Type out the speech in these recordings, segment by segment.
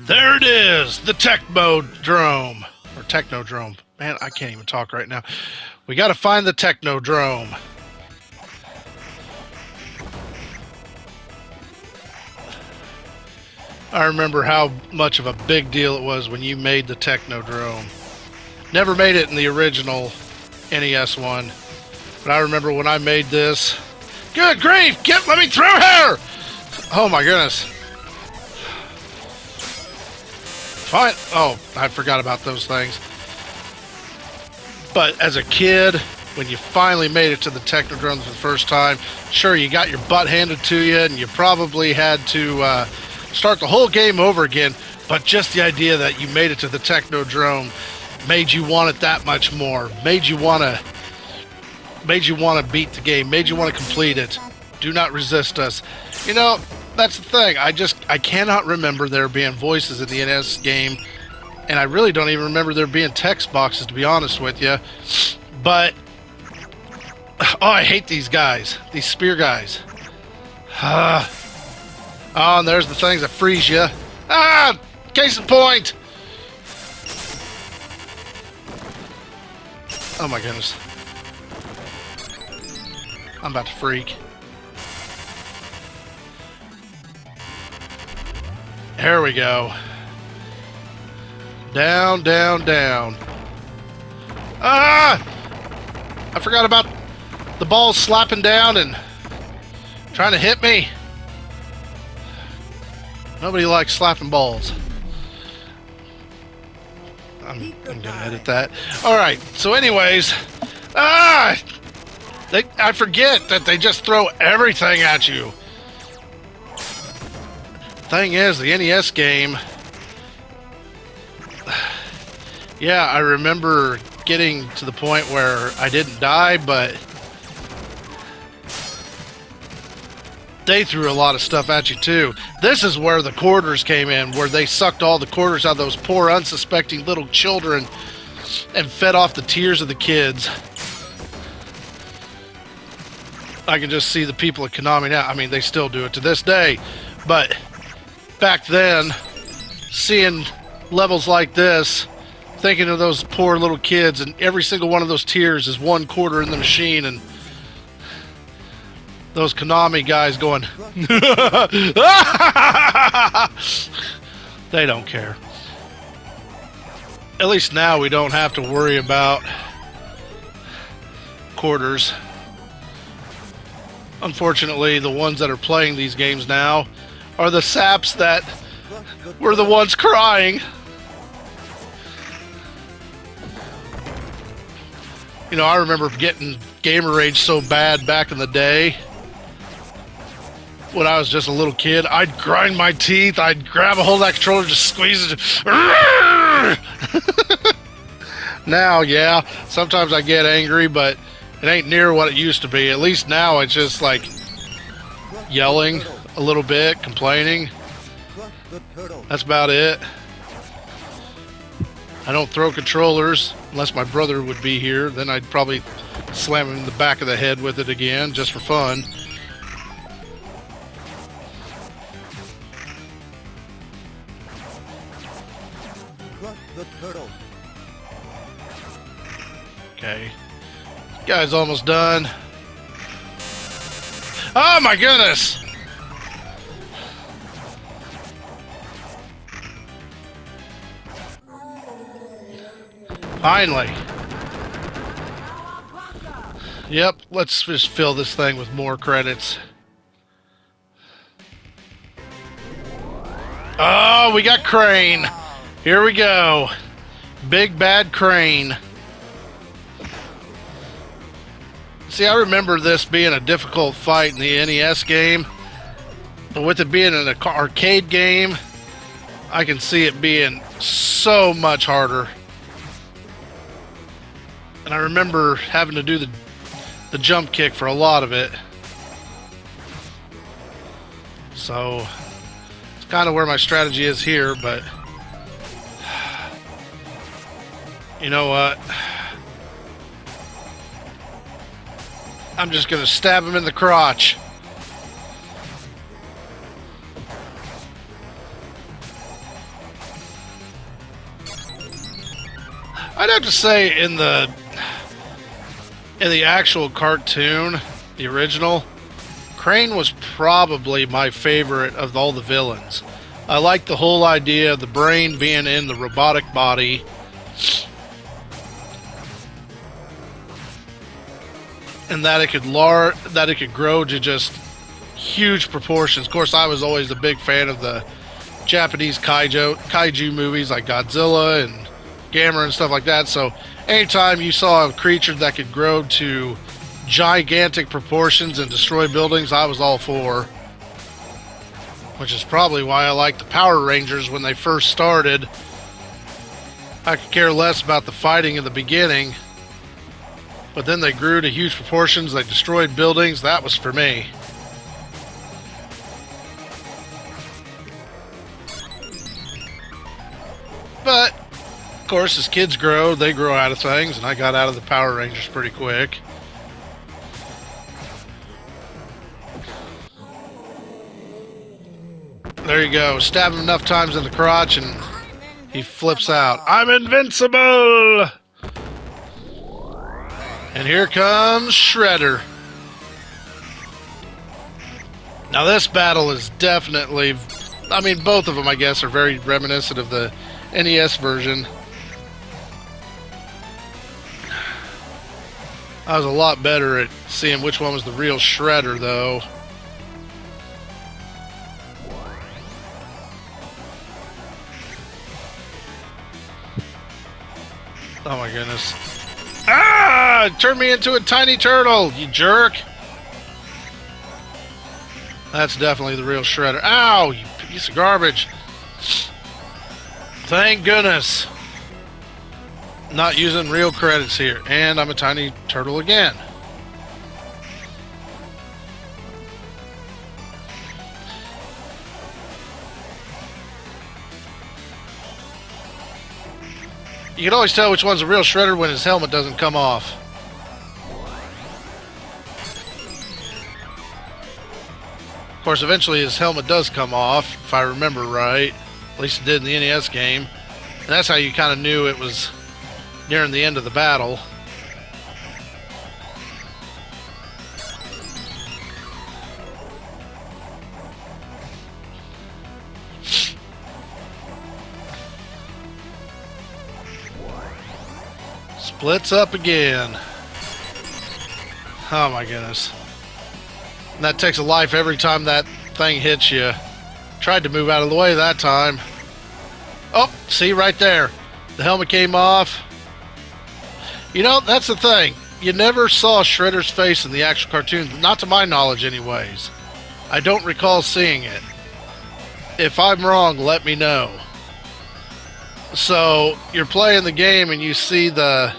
There it is, the Technodrome, or Technodrome. Man, I can't even talk right now. We got to find the Technodrome. I remember how much of a big deal it was when you made the Technodrome. Never made it in the original NES one, but I remember when I made this. Good grief! Let me through here! Oh my goodness. Fine. Oh, I forgot about those things. But as a kid, when you finally made it to the Technodrome for the first time, sure, you got your butt handed to you, and you probably had to start the whole game over again, but just the idea that you made it to the Technodrome made you want it that much more, made you want to beat the game, made you want to complete it. Do not resist us. You know, that's the thing. I cannot remember there being voices in the NES game, and I really don't even remember there being text boxes, to be honest with you. But oh, I hate these guys, these spear guys. Oh, and there's the things that freeze you. Ah! Case in point! Oh my goodness. I'm about to freak. There we go. Down, down, down. Ah! I forgot about the balls slapping down and trying to hit me. Nobody likes slapping balls. I'm gonna edit that. Alright, so anyways, I forget that they just throw everything at you. Thing is, the NES game, yeah, I remember getting to the point where I didn't die, but they threw a lot of stuff at you too. This is where the quarters came in, where they sucked all the quarters out of those poor unsuspecting little children and fed off the tears of the kids. I can just see the people at Konami now. I mean, they still do it to this day, but back then, seeing levels like this, thinking of those poor little kids, and every single one of those tears is one quarter in the machine, and those Konami guys going, they don't care. At least now we don't have to worry about quarters. Unfortunately, the ones that are playing these games now are the saps that were the ones crying. You know, I remember getting gamer rage so bad back in the day. When I was just a little kid, I'd grind my teeth, I'd grab a hold of that controller, just squeeze it. Now, yeah, sometimes I get angry, but it ain't near what it used to be. At least now it's just like yelling a little bit, complaining. That's about it. I don't throw controllers unless my brother would be here. Then I'd probably slam him in the back of the head with it again, just for fun. Okay. Guy's almost done. Oh my goodness! Finally. Yep, let's just fill this thing with more credits. Oh, we got Crane. Here we go. Big bad Crane. See, I remember this being a difficult fight in the NES game, but with it being an arcade game, I can see it being so much harder. And I remember having to do the jump kick for a lot of it. So, it's kind of where my strategy is here, but you know what? I'm just going to stab him in the crotch. I'd have to say in the actual cartoon, the original, Crane was probably my favorite of all the villains. I like the whole idea of the brain being in the robotic body. And that it could grow to just huge proportions. Of course, I was always a big fan of the Japanese kaiju movies like Godzilla and Gamera and stuff like that. So anytime you saw a creature that could grow to gigantic proportions and destroy buildings, I was all for. Which is probably why I liked the Power Rangers when they first started. I could care less about the fighting in the beginning. But then they grew to huge proportions, they destroyed buildings, that was for me. But, of course, as kids grow, they grow out of things, and I got out of the Power Rangers pretty quick. There you go. Stab him enough times in the crotch and he flips out. I'm invincible! And here comes Shredder. Now this battle is definitely... I mean, both of them, I guess, are very reminiscent of the NES version. I was a lot better at seeing which one was the real Shredder, though. Oh my goodness. Ah! It turned me into a tiny turtle, you jerk! That's definitely the real Shredder. Ow! You piece of garbage! Thank goodness! Not using real credits here. And I'm a tiny turtle again. You can always tell which one's a real Shredder when his helmet doesn't come off. Of course, eventually his helmet does come off, if I remember right. At least it did in the NES game. And that's how you kind of knew it was nearing the end of the battle. Splits up again. Oh my goodness. And that takes a life every time that thing hits you. Tried to move out of the way that time. Oh, see right there. The helmet came off. You know, that's the thing. You never saw Shredder's face in the actual cartoon. Not to my knowledge anyways. I don't recall seeing it. If I'm wrong, let me know. So, you're playing the game and you see the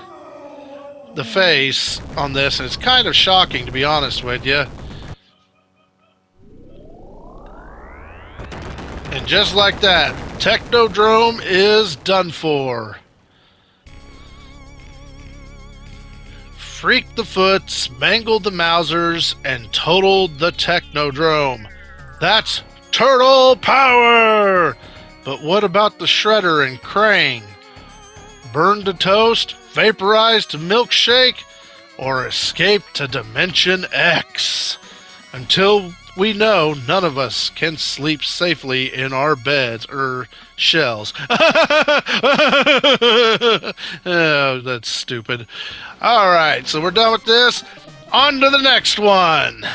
face on this, and it's kind of shocking, to be honest with you. And just like that, Technodrome is done for. Freaked the Foots, mangled the Mousers, and totaled the Technodrome. That's turtle power! But what about the Shredder and Krang? Burned to toast, vaporized to milkshake, or escaped to Dimension X? Until we know, none of us can sleep safely in our beds or shells. Oh, that's stupid. Alright, so we're done with this. On to the next one.